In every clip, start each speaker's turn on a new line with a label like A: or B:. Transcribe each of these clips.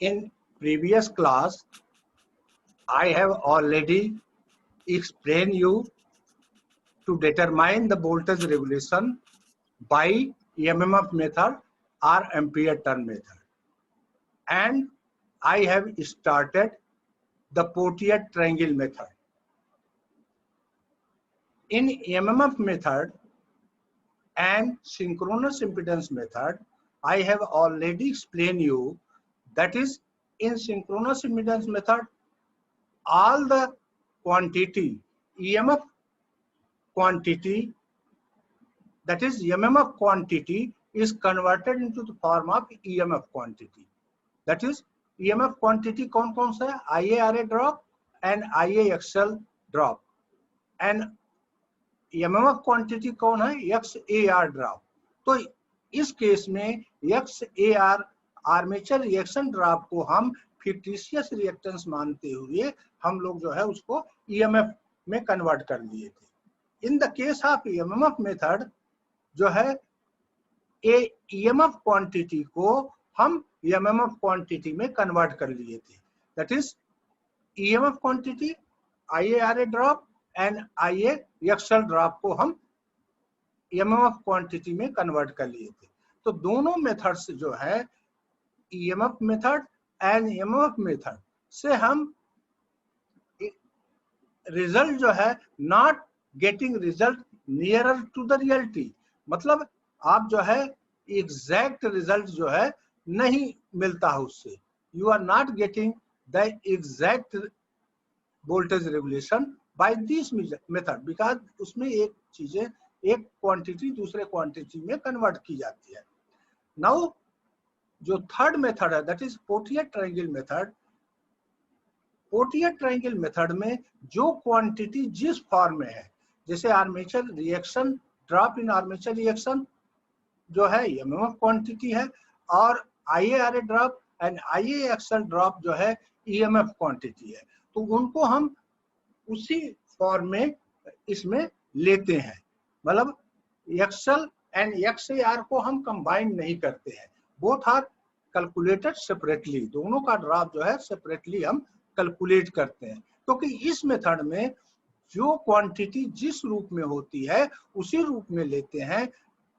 A: In previous class, I have already explained you to determine the voltage regulation by EMF method or ampere turn method. And I have started the Portier triangle method. In EMF method and synchronous impedance method, I have already explained you that is in synchronous impedance method, all the quantity, EMF quantity, that is MMF quantity is converted into the form of EMF quantity. That is EMF quantity कौन कौन सा है? IaRa drop and IaXL drop. And MMF quantity कौन है? XAR drop. तो इस case में XAR armature reaction drop को हम फिक्टिशियस रिएक्टेंस मानते हुए हम लोग जो है उसको EMF में कन्वर्ट कर लिए थे. इन the case of EMF method जो है EMF क्वांटिटी को हम MMF क्वांटिटी में कन्वर्ट कर लिए थे. That is EMF quantity IaRa drop and IaXL drop को हम MMF क्वांटिटी में कन्वर्ट कर लिए थे. तो दोनों मेथड्स जो है EMF method and MMF method से हम रिजल्ट जो है not getting result nearer to the reality, मतलब आप जो है एग्जैक्ट रिजल्ट जो है नहीं मिलता है उससे. You are not getting the exact voltage regulation by this method because उसमें एक चीजें एक क्वांटिटी दूसरे क्वांटिटी में कन्वर्ट की जाती है. नाउ जो थर्ड मेथड है that is Potier triangle method. Potier triangle method में जो क्वांटिटी जिस फॉर्म में है, जैसे armature reaction drop in armature reaction जो है एमएमएफ क्वांटिटी है और IaRa drop and IaXL drop जो है EMF क्वांटिटी है. तो उनको हम उसी फॉर्म में इसमें लेते हैं, मतलब XL एंड XAR को हम कंबाइन नहीं करते हैं. बोथ आर कैलकुलेटेड सेपरेटली, दोनों का ड्रॉप जो है सेपरेटली हम कैलकुलेट करते हैं, क्योंकि इस मेथड में जो क्वांटिटी जिस रूप में होती है उसी रूप में लेते हैं.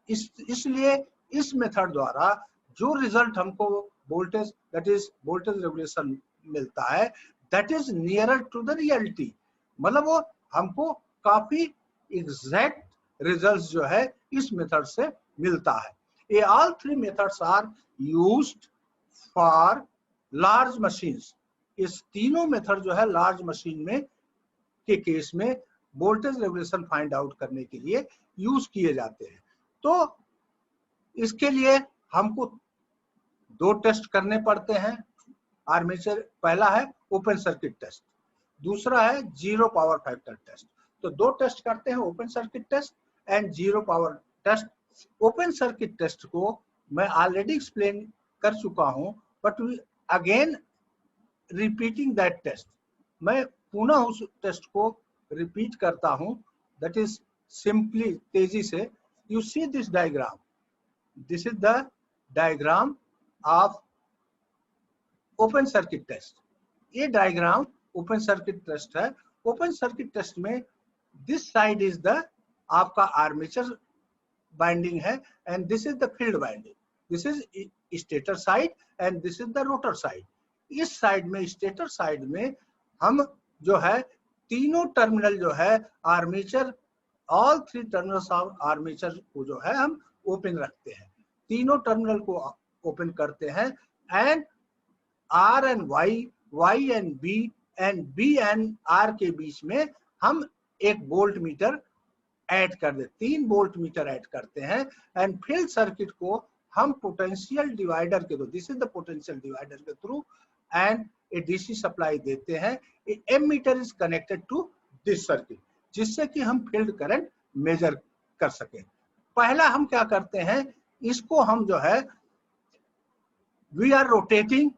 A: इसलिए इस मेथड द्वारा जो रिजल्ट हमको voltage that is voltage regulation मिलता है that is nearer to the reality, मतलब वो हमको काफी एग्जैक्ट रिजल्ट्स जो है इस मेथड से मिलता है. ये all three methods are used for large machines. इस तीनों मेथड जो है लार्ज मशीन में के केस में वोल्टेज रेगुलेशन फाइंड आउट करने के लिए यूज किए जाते हैं. तो इसके लिए हमको दो टेस्ट करने पड़ते हैं. आर्मेचर पहला है ओपन सर्किट टेस्ट, दूसरा है जीरो पावर फैक्टर टेस्ट. तो दो टेस्ट करते हैं, open circuit test and zero power test. Open circuit test को मैं ऑलरेडी एक्सप्लेन कर चुका हूं, but again repeating that test, मैं पुनः उस टेस्ट को रिपीट करता हूं. दैट इज सिंपली तेजी से. You see this diagram, this is the diagram of open circuit test. ये डायग्राम ओपन सर्किट टेस्ट है. ओपन सर्किट टेस्ट में दिस साइड इज द आपका आर्मेचर बाइंडिंग है and this is the field binding. This is stator side and this is the rotor side. इस side में stator side में हम जो है तीनों टर्मिनल जो है armature, all three terminals of armature को जो है हम ओपन रखते हैं. तीनों टर्मिनल को ओपन करते हैं and R and Y and B and B and R के बीच में हम एक वोल्ट मीटर ऐड कर दे, 3 वोल्ट मीटर ऐड करते हैं एंड फील्ड सर्किट को हम पोटेंशियल डिवाइडर के थ्रू, this is the potential divider के थ्रू एंड ए DC सप्लाई देते हैं. Ammeter is connected to this circuit जिससे कि हम फील्ड करंट मेजर कर सके. पहला हम क्या करते हैं, इसको हम जो है वी आर रोटेटिंग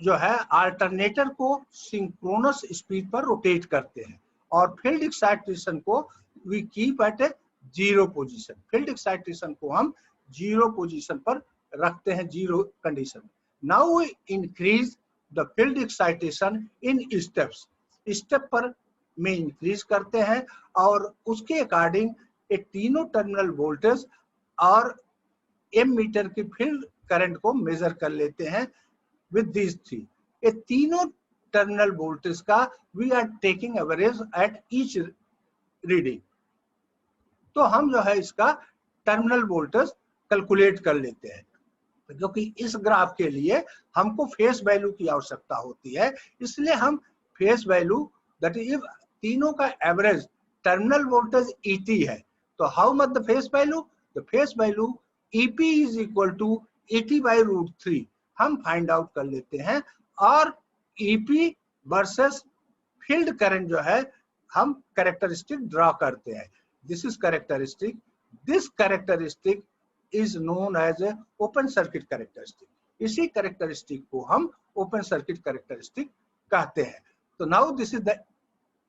A: जो है अल्टरनेटर को सिंक्रोनस स्पीड पर रोटेट करते हैं और फील्ड एक्साइटेशन को we keep at a zero position. Field excitation को हम जीरो पोजीशन पर रखते हैं, zero condition. Now we increase the field excitation in steps. Step पर में इंक्रीज करते हैं और उसके अकॉर्डिंग ये तीनों टर्मिनल वोल्टेज और एमीटर की फील्ड करंट को मेजर कर लेते हैं with these three। ये तीनों टर्मिनल वोल्टेज का we are taking average at each reading. तो हम जो है इसका टर्मिनल वोल्टेज कैलकुलेट कर लेते हैं, क्योंकि इस ग्राफ के लिए हमको फेस वैल्यू की आवश्यकता होती है, इसलिए हम फेस वैल्यू दैट इज तीनों का एवरेज टर्मिनल वोल्टेज ईटी है, तो how much the phase value? The phase value EP is equal to 80/√3 हम फाइंड आउट कर लेते हैं और ईपी वर्सेस फील्ड करंट जो है हम कैरेक्टरिस्टिक ड्रा करते हैं। This is characteristic, this characteristic is known as a open circuit characteristic. इसी कैरेक्टरिस्टिक को हम ओपन सर्किट कैरेक्टरिस्टिक कहते हैं। तो now this is the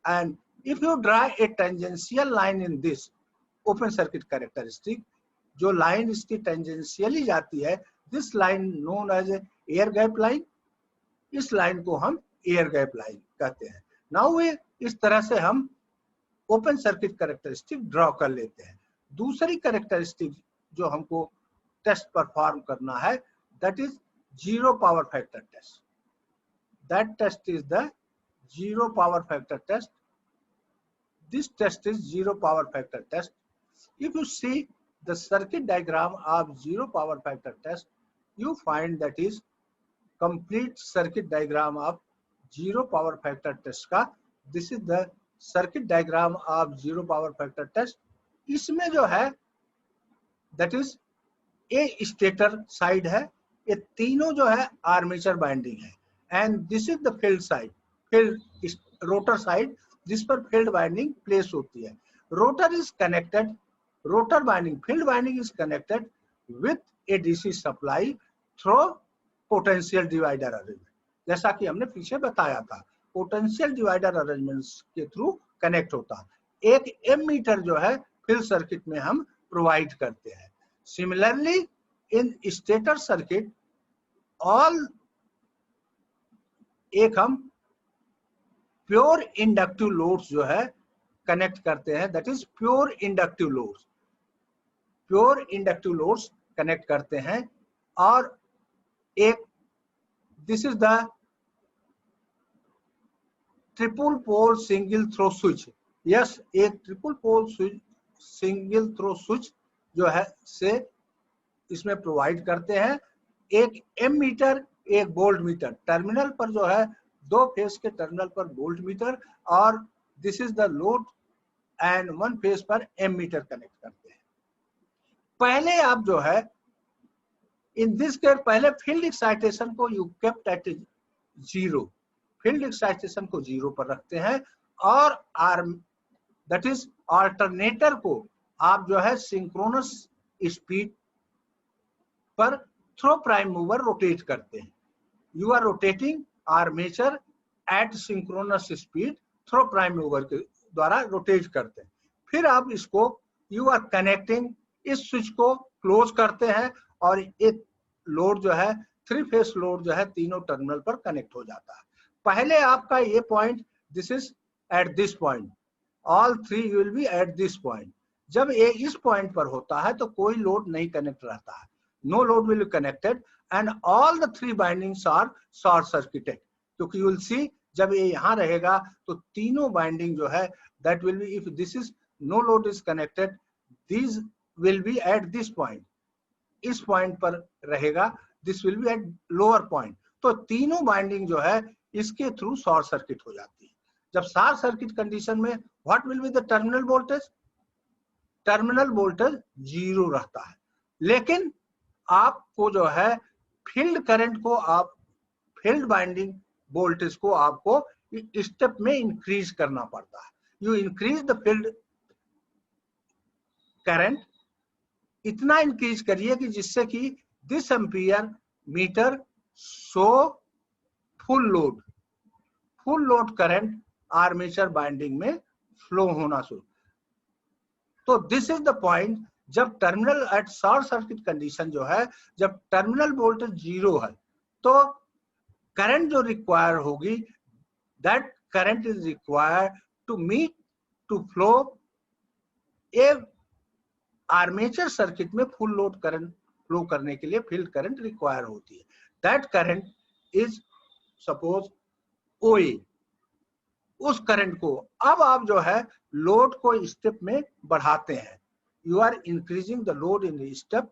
A: end if you draw a tangential line in this open circuit characteristic, जो line इसकी tangentially जाती है, this line known as air gap line, इस लाइन को हम एयर गैप लाइन कहते हैं। नाउ वे इस तरह से हम ओपन सर्किट कैरेक्टरिस्टिक ड्रॉ कर लेते हैं। दूसरी कैरेक्टरिस्टिक जो हमको टेस्ट परफॉर्म करना है, that is zero power factor test. That test is the zero power factor test. This test is zero power factor test. If you see the circuit diagram of zero power factor test, you find that is complete circuit diagram of zero power factor test का। this is the circuit diagram of zero power factor test। इसमें जो है that is a stator side है, ये तीनों जो है armature binding है, and this is the field side, field rotor side, जिस पर field binding प्लेस होती है। rotor is connected, rotor binding, field binding is connected with a DC supply through potential divider arrangement। जैसा कि हमने पीछे बताया था, पोटेंशियल डिवाइडर अरेंजमेंट के थ्रू कनेक्ट होता है। एक एमीटर जो है फील्ड सर्किट में हम प्रोवाइड करते हैं। Similarly in stator circuit all एक हम प्योर इंडक्टिव लोड्स जो है कनेक्ट करते हैं, that is pure inductive loads. Pure inductive loads connect करते हैं और एक this is the triple pole single throw switch. Yes, एक triple pole switch single throw switch जो है से इसमें प्रोवाइड करते हैं। एक एमीटर, एक वोल्ट मीटर, टर्मिनल पर जो है दो फेज के टर्मिनल पर वोल्ट मीटर और this is the load and one phase पर एमीटर कनेक्ट करते हैं। पहले आप जो है इन दिस केस पहले फील्ड एक्साइटेशन को you kept at zero, field excitation को जीरो पर रखते हैं और आर्म दैट इज अल्टरनेटर को आप जो है सिंक्रोनस स्पीड पर थ्रो प्राइम मूवर रोटेट करते हैं। You are rotating armature at synchronous speed, through prime mover के द्वारा रोटेट करते हैं। फिर आप इसको यू आर कनेक्टिंग, इस स्विच को क्लोज करते हैं और एक लोड जो है थ्री फेस लोड जो है तीनों टर्मिनल पर कनेक्ट हो जाता है। पहले आपका ये point this is eight this point, all three will be at this point. जब ये इस पॉइंट पर होता है तो कोई लोड नहीं कनेक्ट रहता है, no load will be connected and all the three bindings are short circuited. क्योंकि यू विल सी जब ये यहाँ रहेगा तो तीनों बाइंडिंग जो है that will be, if this is no load is connected, this will be at this point, इस पॉइंट पर रहेगा, this will be at lower point. तो तीनों बाइंडिंग जो है इसके थ्रू शॉर्ट सर्किट हो जाती है। जब शॉर्ट सर्किट कंडीशन में what will be the terminal voltage? Terminal voltage zero रहता है, लेकिन आपको जो है फील्ड करंट को आप फील्ड बाइंडिंग वोल्टेज को आपको स्टेप में इंक्रीज करना पड़ता है। You increase the field current, इतना इंक्रीज करिए कि जिससे कि this ampere meter show full load current armature binding में फ्लो होना शुरू। तो दिस इज द पॉइंट जब terminal at short circuit condition जो है, जब टर्मिनल वोल्टेज 0 है तो करंट जो रिक्वायर होगी, that current is required to meet to flow a armature circuit में फुल लोड करंट फ्लो करने के लिए फील्ड करंट रिक्वायर होती है। That current is suppose OA। उस करंट को अब आप जो है लोड को स्टेप में बढ़ाते हैं, you are increasing the load in step,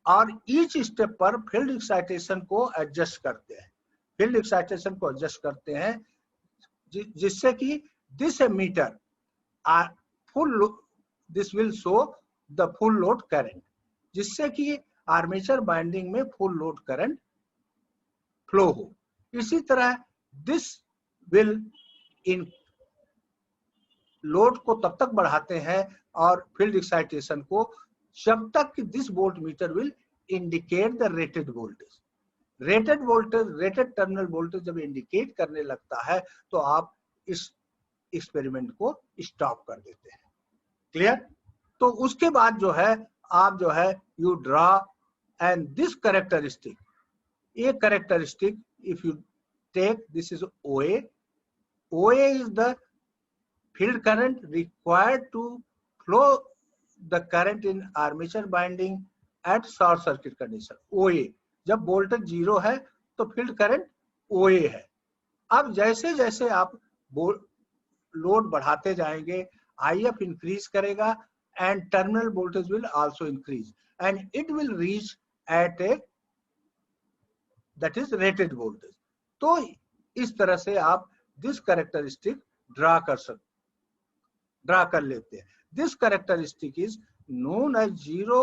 A: और ईच स्टेप पर फील्ड एक्साइटेशन को एडजस्ट करते हैं, फील्ड एक्साइटेशन को एडजस्ट करते हैं जिससे कि this meter full this will show the full load current, जिससे कि आर्मेचर बाइंडिंग में फुल लोड करंट फ्लो हो। इसी तरह दिस विल इन लोड को तब तक बढ़ाते हैं और फील्ड एक्साइटेशन को जब तक कि this volt meter will indicate the rated voltage. Rated terminal voltage जब इंडिकेट करने लगता है तो आप इस एक्सपेरिमेंट को स्टॉप कर देते हैं। क्लियर? तो उसके बाद जो है आप जो है you draw and this characteristic, ये characteristic if you take this is OA is the field current required to flow the current in armature binding at short circuit condition। OA जब वोल्टेज 0 है तो फील्ड करंट OA है। अब जैसे जैसे आप load बढ़ाते जाएंगे IF इंक्रीज करेगा and terminal voltage will also increase and it will reach at A that is rated voltage. तो इस तरह से आप दिस कैरेक्टरिस्टिक ड्रा कर लेते हैं। This characteristic is known as zero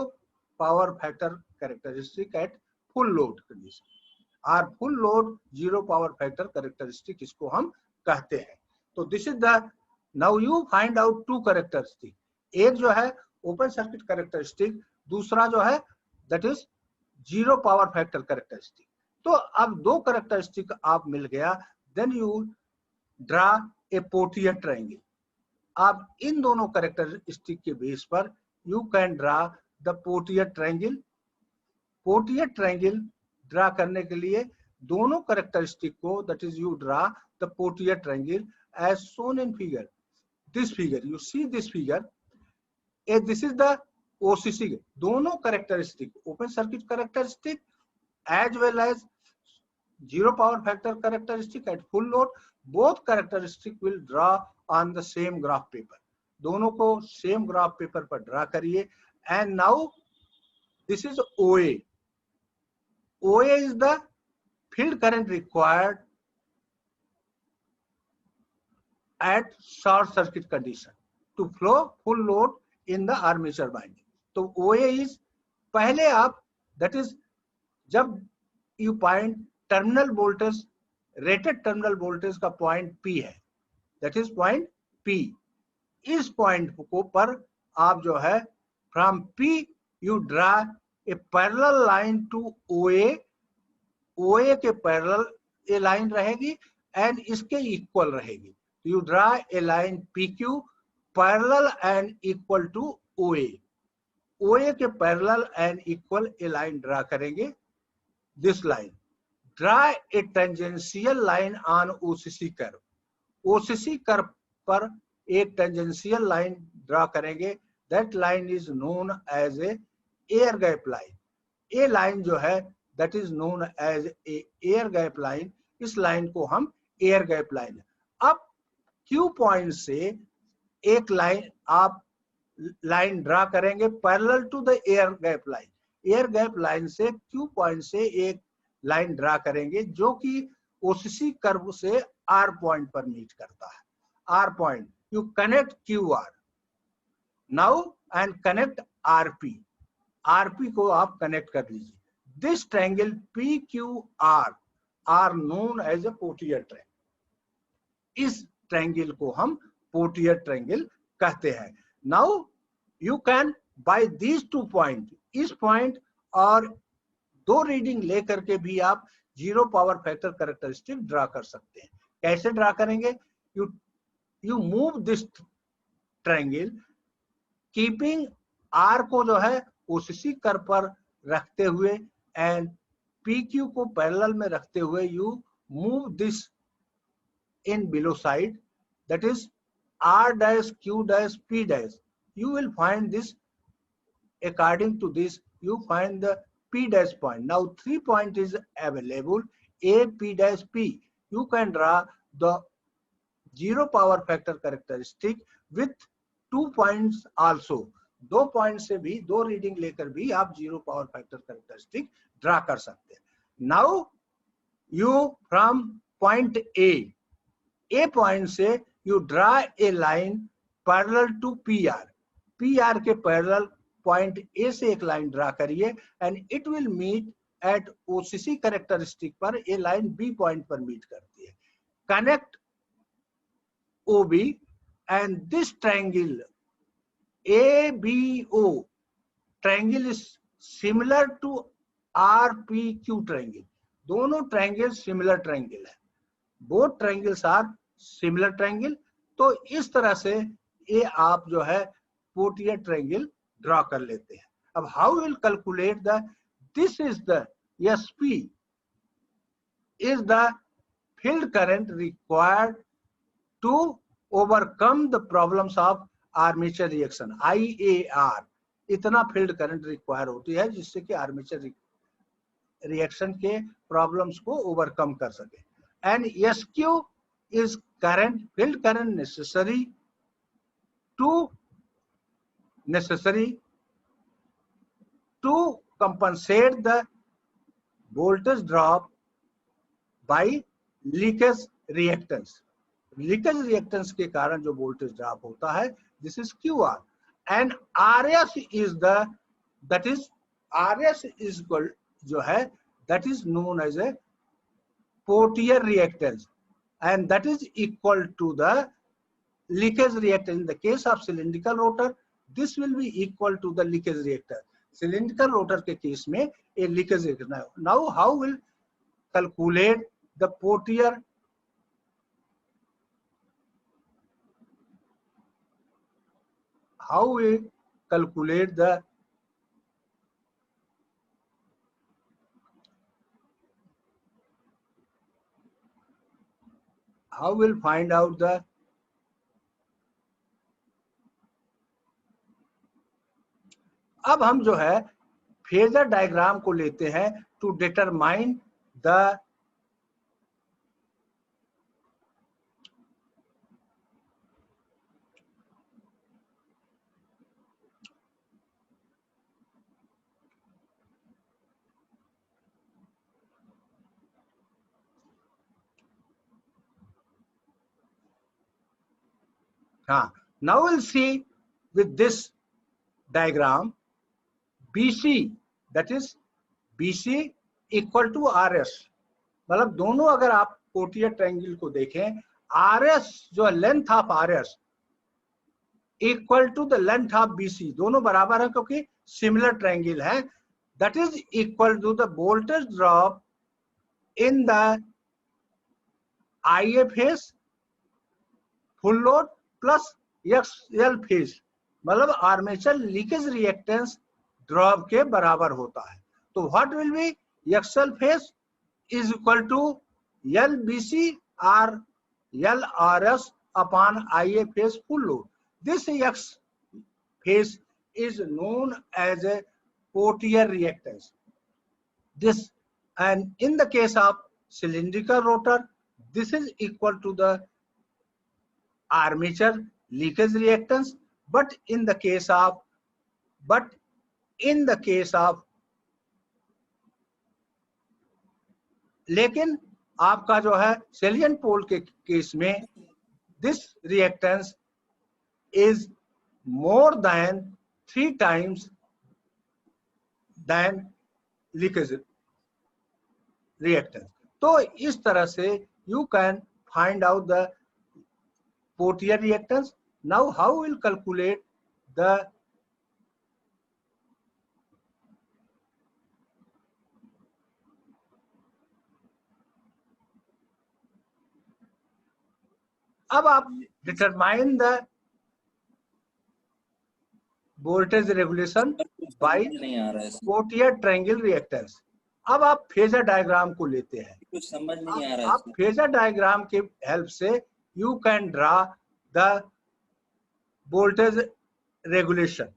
A: power factor characteristic at full load condition और full load zero power factor characteristic इसको हम कहते हैं। तो this is the now you find out two characteristic, एक जो है ओपन सर्किट कैरेक्टरिस्टिक, दूसरा जो है that is zero power factor characteristic. तो अब दो कैरेक्टरिस्टिक आप मिल गया, then you draw a Potier triangle. आप इन दोनों कैरेक्टरिस्टिक के बेस पर you can draw the Potier triangle. Potier triangle draw करने के लिए दोनों कैरेक्टरिस्टिक को that is you draw the Potier triangle as shown in figure. This figure, you see this figure, this is the OCC, दोनों characteristic, open circuit characteristic as well as zero power factor characteristic at full load, both characteristic will draw on the same graph paper। दोनों को same graph paper पर draw करिए and now this is OA। OA is the field current required at short circuit condition to flow full load in the armature binding। तो OA is पहले आप that is जब you point terminal voltage, rated terminal voltage का point P है, that is point P। इस point को पर आप जो है from P you draw a parallel line to OA। OA के parallel ये line रहेगी and इसके equal रहेगी। You draw a line PQ parallel and equal to OA। OA के parallel and equal a line draw करेंगे, this line। Draw a tangential line on OCC curve। OCC curve पर एक tangential line draw करेंगे, that line is known as a air gap line। ये line जो है that is known as a air gap line। इस line को हम air gap line। अब Q पॉइंट से एक लाइन आप लाइन ड्रा करेंगे parallel to the air gap line. Air gap line से Q पॉइंट से एक लाइन ड्रा करेंगे जो कि OCC कर्व से R पॉइंट पर मीट करता है। R point you connect QR now and connect RP। RP को आप कनेक्ट कर लीजिए। This triangle PQR are known as a Potier triangle. इस ट्रायंगल को हम पोर्टियर ट्रायंगल कहते हैं। Now you can buy these two point, इस पॉइंट और दो रीडिंग लेकर के भी आप zero power factor characteristic draw कर सकते हैं। कैसे ड्रा करेंगे? You move this triangle keeping are को जो है उसी कर्व पर रखते हुए एंड पी क्यू को पैरेलल में रखते हुए you move this in below side, that is r dash q dash p dash. You will find this, according to this you find the p dash point. Now 3 point is available, a p dash p. You can draw the zero power factor characteristic with 2 points also. 2 point से भी, 2 reading लेकर भी आप zero power factor characteristic draw कर सकते हैं। Now you from point A point से you draw a line parallel to P R के पैरेलल पॉइंट ए से एक लाइन ड्रा करिए and it will meet at OCC characteristic पर। ए लाइन बी पॉइंट पर मीट करती है। Connect OB and this triangle ABO triangle is similar to RPQ triangle. दोनों ट्रायंगल सिमिलर ट्रायंगल है। Both triangles are similar triangle. तो इस तरह से ये आप जो है पोर्टियर ट्रायंगल ड्रॉ कर लेते हैं। अब how will calculate the, this is the SP is the field current required to overcome the problems of armature reaction, IAR। इतना फील्ड करंट रिक्वायर होती है जिससे कि आर्मेचर रिएक्शन के प्रॉब्लम्स को ओवरकम कर सके। And SQ is current, field current necessary to compensate the voltage drop by leakage reactance। Leakage reactance के कारण जो वोल्टेज ड्रॉप होता है, this is QR। And RS is the, that is RS is equal जो है that is known as a Potier reactance and that is equal to the leakage reactance. In the case of cylindrical rotor this will be equal to the leakage reactor. Cylindrical rotor के case में a leakage reactor. Now how will calculate the पोर्टियर, how we calculate the how we'll find out the अब हम जो है phasor diagram को लेते हैं to determine the now we'll see with this diagram BC, that is BC equal to RS। मतलब दोनों अगर आप पोर्टियर ट्रायंगल को देखें, RS जो length of RS equal to the length of BC, दोनों बराबर है क्योंकि सिमिलर ट्रायंगल है। That is equal to the voltage drop in the IA phase full load plus XL phase, मतलब आर्मेचर लीकेज रिएक्टेंस ड्रॉप के बराबर होता है। तो what will be XL phase is equal to LBC और LRS upon IA phase full load. This X phase is known as a Portier reactance. This, and in the case of cylindrical rotor, this is equal to the armature leakage reactance. But in the case of लेकिन आपका जो है सेलियन पोल के case में this reactance is more than 3 times than leakage reactance। तो इस तरह से you can find out the Portier reactance। Now how will calculate the अब आप determine the voltage regulation bye
B: नहीं आ रहा है,
A: कोटियर ट्रायंगल रिएक्टेंस। अब आप फेजर डायग्राम को लेते हैं।
B: कुछ समझ नहीं आ रहा है।
A: आप फेजर डायग्राम के हेल्प से you can draw the voltage regulation.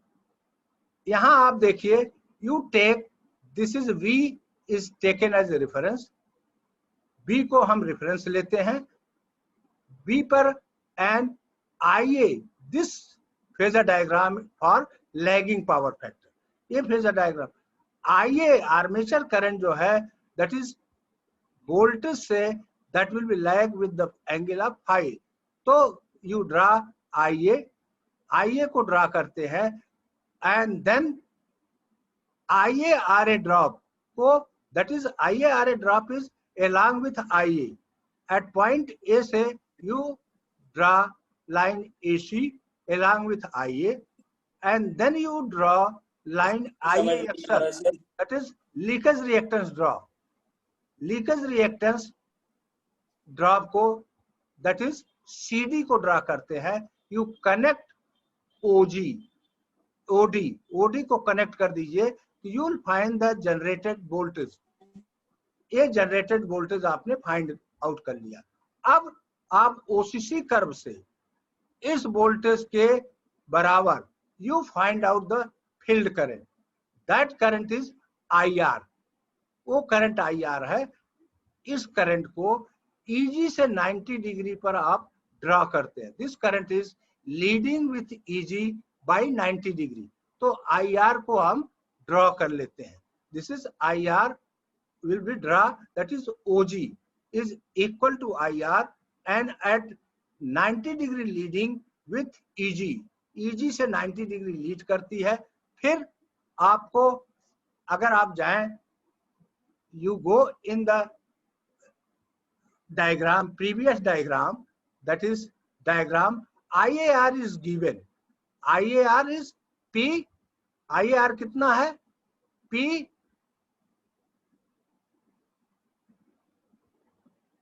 A: यहां आप देखिए, you take this is V is taken as a reference, V को हम रेफरेंस लेते हैं, V पर and IA this phasor diagram for lagging power factor. ये phasor diagram IA armature current जो है दैट इज वोल्टेज से that will be lag with the angle of phi. तो यू ड्रा IA को draw करते हैं and then IARA drop को, that is IARA drop is along with IA at point A से you draw line AC along with IA and then you draw line IAXL, that is leakage reactance drop. Leakage reactance drop को that is CD को draw करते हैं। You connect OD को connect कर दीजिए, you will find the generated voltage. ये generated voltage आपने find out कर लिया। अब आप OCC कर्व से इस वोल्टेज के बराबर you find out the field current, that current is IR। वो करंट IR है। इस करंट को EG से 90 डिग्री पर आप ड्रा करते हैं। This current is leading with EG by 90 degree. तो IR को हम ड्रॉ कर लेते हैं। This is IR will be draw, that is OG is equal to IR and at 90 degree leading with EG। EG से 90 degree lead करती है। फिर आपको अगर आप जाएं, you go in the diagram, previous diagram, that is diagram, IAR is given, IAR is P, IAR कितना है P,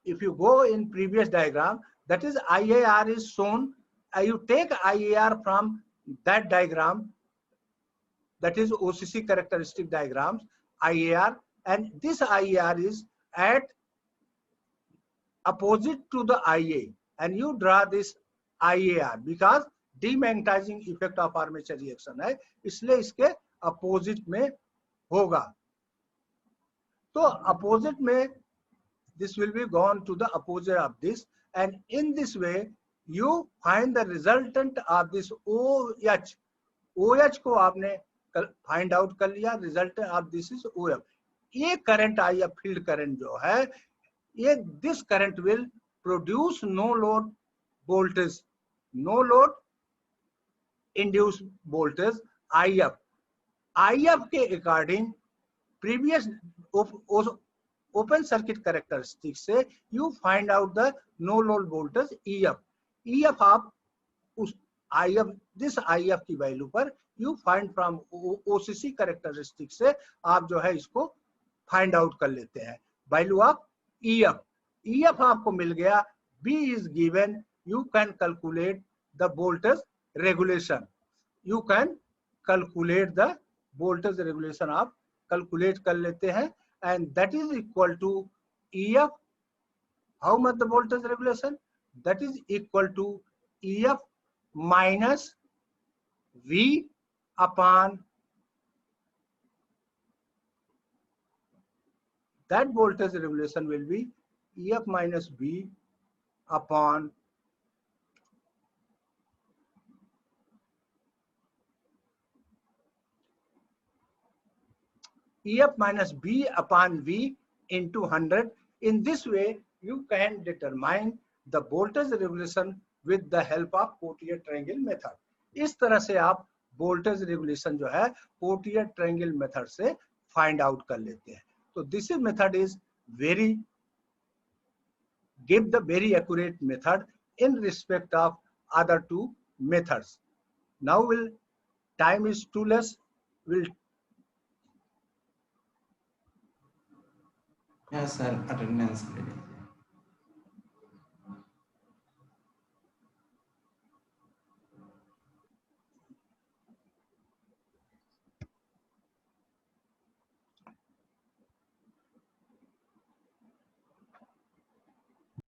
A: if you go in previous diagram, that is IAR is shown, you take IAR from that diagram, that is OCC characteristic diagrams, IAR, and this IAR is at opposite to the IA, and you draw this IAR because demagnetizing effect of armature reaction है, इसलिए इसके opposite में होगा। तो opposite में this will be gone to the opposite of this, and in this way you find the resultant of this OH। OH को आपने find out कर लिया, result of this is OF। ये करंट IF फील्ड करंट जो है, ये this current will produce no load voltage, no load induced voltage IF के according previous open circuit characteristic से you find out the no load voltage EF आप उस IF this IF की value पर you find from OCC characteristic से आप जो है इसको फाइंड आउट कर लेते हैं वैल्यू ऑफ EF आपको मिल गया। B is given, you can calculate the voltage regulation, you can calculate the voltage regulation, आप कैलकुलेट कर लेते हैं and that is equal to EF, how much the voltage regulation, that is equal to EF minus V upon that voltage regulation will be EF minus V upon EF minus B upon V into 100. In this way, you can determine the voltage regulation with the help of Portier triangle method. इस तरह से आप voltage regulation जो है Potier triangle method से find out कर लेते हैं। तो this is method is very give the very accurate method in respect of other two methods. Now will time is too less, will
B: yes sir, attendance ready।